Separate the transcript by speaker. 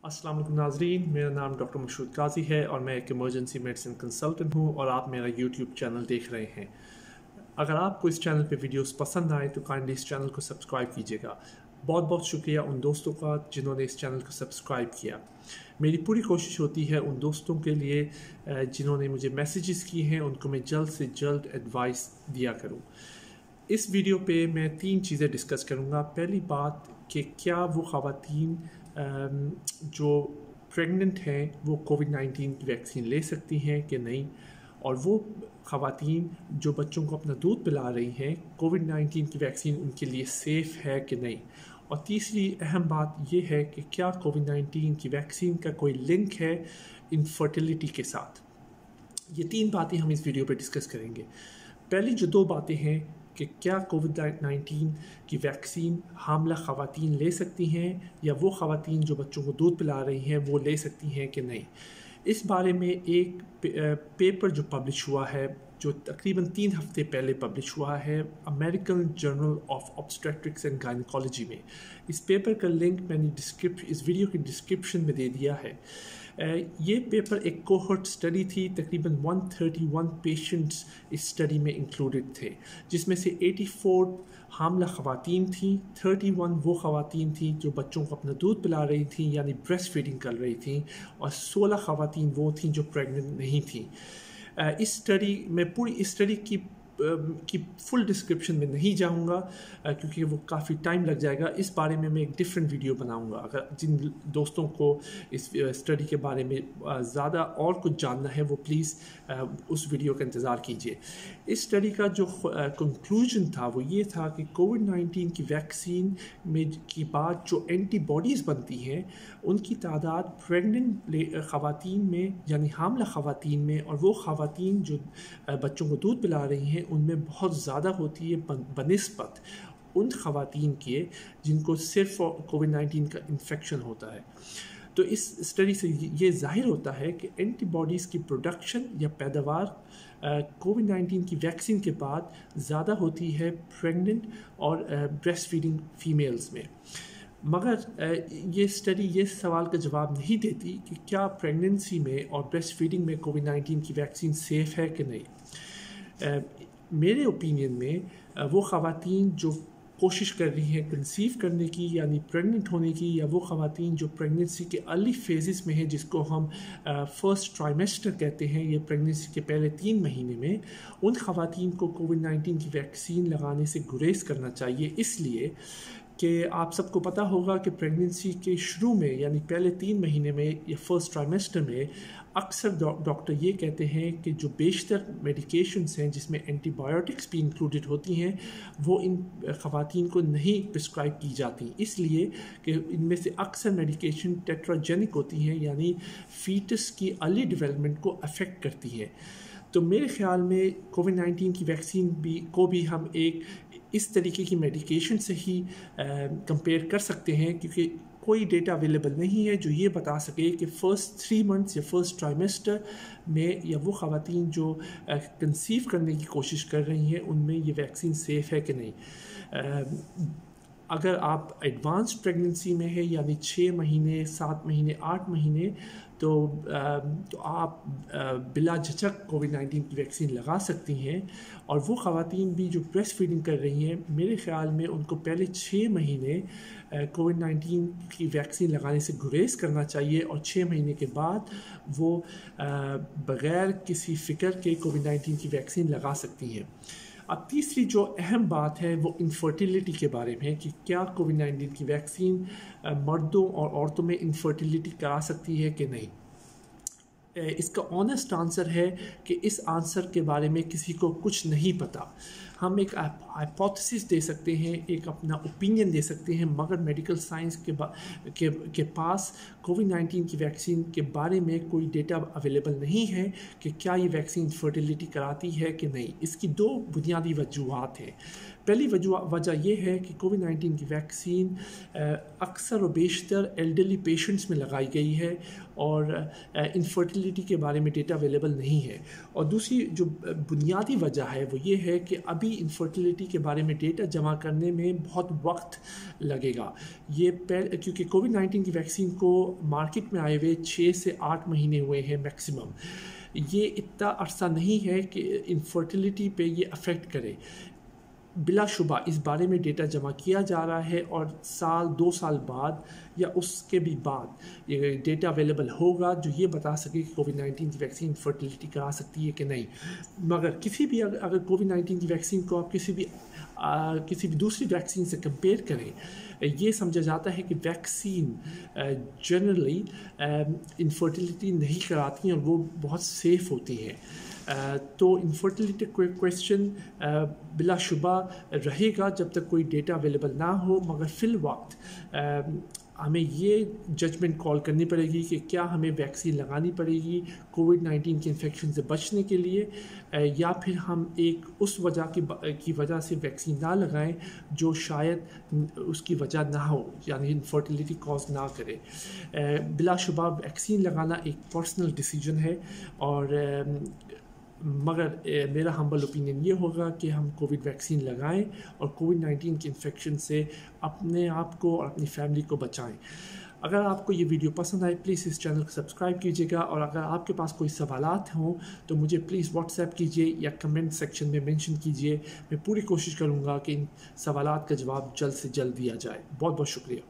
Speaker 1: अस्सलाम वालेकुम नाज़रीन, मेरा नाम डॉक्टर मशहूद काजी है और मैं एक इमरजेंसी मेडिसिन कंसल्टेंट हूँ और आप मेरा यूट्यूब चैनल देख रहे हैं। अगर आपको इस चैनल पे वीडियोस पसंद आए तो काइंडली इस चैनल को सब्सक्राइब कीजिएगा। बहुत बहुत शुक्रिया उन दोस्तों का जिन्होंने इस चैनल को सब्सक्राइब किया। मेरी पूरी कोशिश होती है उन दोस्तों के लिए जिन्होंने मुझे मैसेजेस किए हैं उनको मैं जल्द से जल्द एडवाइस दिया करूँ। इस वीडियो पे मैं 3 चीज़ें डिस्कस करूँगा। पहली बात कि क्या वो ख़वातीन जो प्रेग्नेंट हैं वो कोविड-19 की वैक्सीन ले सकती हैं कि नहीं, और वो ख़वातीन जो बच्चों को अपना दूध पिला रही हैं कोविड-19 की वैक्सीन उनके लिए सेफ़ है कि नहीं। और तीसरी अहम बात ये है कि क्या कोविड-19 की वैक्सीन का कोई लिंक है इनफर्टिलिटी के साथ। ये 3 बातें हम इस वीडियो पे डिस्कस करेंगे। पहली जो 2 बातें हैं कि क्या कोविड-19 की वैक्सीन हामिला ख़वातीन ले सकती हैं या वो ख़वातीन जो बच्चों को दूध पिला रही हैं वो ले सकती हैं कि नहीं। इस बारे में एक पेपर जो पब्लिश हुआ है, जो तकरीबन 3 हफ्ते पहले पब्लिश हुआ है American journal of obstetrics and gynaecology में। इस पेपर का लिंक मैंने इस वीडियो की डिस्क्रिप्शन में दे दिया है। ये पेपर एक कोहर्ट स्टडी थी, तकरीबन 131 पेशेंट्स इस स्टडी में इंक्लूडेड थे, जिसमें से 84 हामिला ख़वातीन थी, 31 वो ख़वातीन थी जो बच्चों को अपना दूध पिला रही थी यानी ब्रेस्ट फीडिंग कर रही थी, और 16 ख़वातीन वो थी जो प्रेग्नेंट नहीं थी। इस स्टडी में पूरी इस स्टडी की फुल डिस्क्रिप्शन में नहीं जाऊंगा क्योंकि वो काफ़ी टाइम लग जाएगा। इस बारे में मैं एक डिफरेंट वीडियो बनाऊंगा। अगर जिन दोस्तों को इस स्टडी के बारे में ज़्यादा और कुछ जानना है वो प्लीज़ उस वीडियो का इंतज़ार कीजिए। इस स्टडी का जो कंक्लूजन था वो ये था कि कोविड-19 की वैक्सीन में की बाद जो एंटीबॉडीज़ बनती हैं उनकी तादाद प्रेग्नेंट ख़वातीन में यानी हामिला ख़वातीन में और वो ख़वातीन जो बच्चों को दूध पिला रही हैं उनमें बहुत ज़्यादा होती है बनिस्बत उन ख़वातीन के जिनको सिर्फ कोविड-19 का इन्फेक्शन होता है। तो इस स्टडी से ये ज़ाहिर होता है कि एंटीबॉडीज़ की प्रोडक्शन या पैदावार कोविड-19 की वैक्सीन के बाद ज़्यादा होती है प्रेग्नेंट और ब्रेस्ट फीडिंग फीमेल्स में। मगर ये स्टडी ये सवाल का जवाब नहीं देती कि क्या प्रेगनेंसी में और ब्रेस्ट फीडिंग में कोविड-19 की वैक्सीन सेफ़ है कि नहीं। मेरे ओपिनियन में वो ख़वातीन जो कोशिश कर रही हैं कंसीव करने की यानी प्रेग्नेंट होने की, या वो ख़वातीन जो प्रेगनेंसी के अर्ली फेजेस में हैं जिसको हम फर्स्ट ट्राइमेस्टर कहते हैं, ये प्रेगनेंसी के पहले 3 महीने में, उन ख़वातीन को कोविड-19 की वैक्सीन लगाने से गुरेज करना चाहिए। इसलिए कि आप सबको पता होगा कि प्रेगनेंसी के शुरू में यानी पहले 3 महीने में या फर्स्ट ट्राइमेस्टर में अक्सर डॉक्टर ये कहते हैं कि जो बेशतर मेडिकेशंस हैं जिसमें एंटीबायोटिक्स भी इंक्लूडेड होती हैं वो इन ख़वातीन को नहीं प्रिस्क्राइब की जाती, इसलिए कि इनमें से अक्सर मेडिकेशन टेट्राजेनिक होती हैं यानी फीटस की अर्ली डेवलपमेंट को अफेक्ट करती हैं। तो मेरे ख़्याल में कोविड-19 की वैक्सीन को भी हम एक इस तरीके की मेडिकेशन से ही कंपेयर कर सकते हैं, क्योंकि कोई डेटा अवेलेबल नहीं है जो ये बता सके कि फ़र्स्ट 3 मंथ्स या फर्स्ट ट्राइमेस्टर में या वो ख़वातीन जो कंसीव करने की कोशिश कर रही हैं उनमें ये वैक्सीन सेफ़ है कि नहीं। अगर आप एडवांस प्रेगनेंसी में है यानी 6 महीने, 7 महीने, 8 महीने, तो आप बिला झिझक कोविड-19 की वैक्सीन लगा सकती हैं। और वो ख़वातीन भी जो ब्रेस्ट फीडिंग कर रही हैं, मेरे ख़्याल में उनको पहले 6 महीने कोविड-19 की वैक्सीन लगाने से गुरेज करना चाहिए और 6 महीने के बाद वो बग़ैर किसी फ़िक्र के कोविड-19 की वैक्सीन लगा सकती हैं। अब तीसरी जो अहम बात है वो इनफर्टिलिटी के बारे में है कि क्या कोविड-19 की वैक्सीन मर्दों और औरतों में इनफर्टिलिटी करा सकती है कि नहीं। इसका ऑनेस्ट आंसर है कि इस आंसर के बारे में किसी को कुछ नहीं पता। हम एक हाइपोथेसिस दे सकते हैं, एक अपना ओपिनियन दे सकते हैं, मगर मेडिकल साइंस के पास कोविड-19 की वैक्सीन के बारे में कोई डेटा अवेलेबल नहीं है कि क्या ये वैक्सीन फर्टिलिटी कराती है कि नहीं। इसकी 2 बुनियादी वजूहात हैं। पहली वजह यह है कि कोविड-19 की वैक्सीन अक्सर और बेशतर एल्डरली पेशेंट्स में लगाई गई है और इनफर्टिलिटी के बारे में डेटा अवेलेबल नहीं है। और दूसरी जो बुनियादी वजह है वो ये है कि अभी इनफर्टिलिटी के बारे में डेटा जमा करने में बहुत वक्त लगेगा। क्योंकि कोविड-19 की वैक्सीन को मार्केट में आए हुए 6 से 8 महीने हुए हैं मैक्सिमम। ये इतना अरसा नहीं है कि इनफर्टिलिटी पे ये अफेक्ट करे। बिलाशुबा इस बारे में डेटा जमा किया जा रहा है और 2 साल बाद या उसके भी बाद ये डेटा अवेलेबल होगा जो ये बता सके कि कोविड-19 की वैक्सीन फर्टिलिटी करा सकती है कि नहीं। मगर अगर कोविड-19 की वैक्सीन को आप किसी भी दूसरी वैक्सीन से कंपेयर करें, ये समझा जाता है कि वैक्सीन जनरली इनफर्टिलिटी नहीं कराती हैं और वो बहुत सेफ़ होती हैं। तो इनफर्टिलिटी क्वेश्चन बिलाशुबा रहेगा जब तक कोई डेटा अवेलेबल ना हो, मगर फ़िल वक्त हमें ये जजमेंट कॉल करनी पड़ेगी कि क्या हमें वैक्सीन लगानी पड़ेगी कोविड-19 के इन्फेक्शन से बचने के लिए, या फिर हम उस वजह की वजह से वैक्सीन ना लगाएं जो शायद उसकी वजह ना हो, यानी इनफर्टिलिटी कॉज ना करे। बिलाशुबा वैक्सीन लगाना एक पर्सनल डिसीजन है, और मगर मेरा हम्बल ओपिनियन ये होगा कि हम कोविड वैक्सीन लगाएं और कोविड-19 के इन्फेक्शन से अपने आप को और अपनी फैमिली को बचाएं। अगर आपको ये वीडियो पसंद आए प्लीज़ इस चैनल को सब्सक्राइब कीजिएगा, और अगर आपके पास कोई सवालात हों तो मुझे प्लीज़ व्हाट्सएप कीजिए या कमेंट सेक्शन में मेंशन कीजिए। मैं पूरी कोशिश करूँगा कि इन सवालात का जवाब जल्द से जल्द दिया जाए। बहुत बहुत शुक्रिया।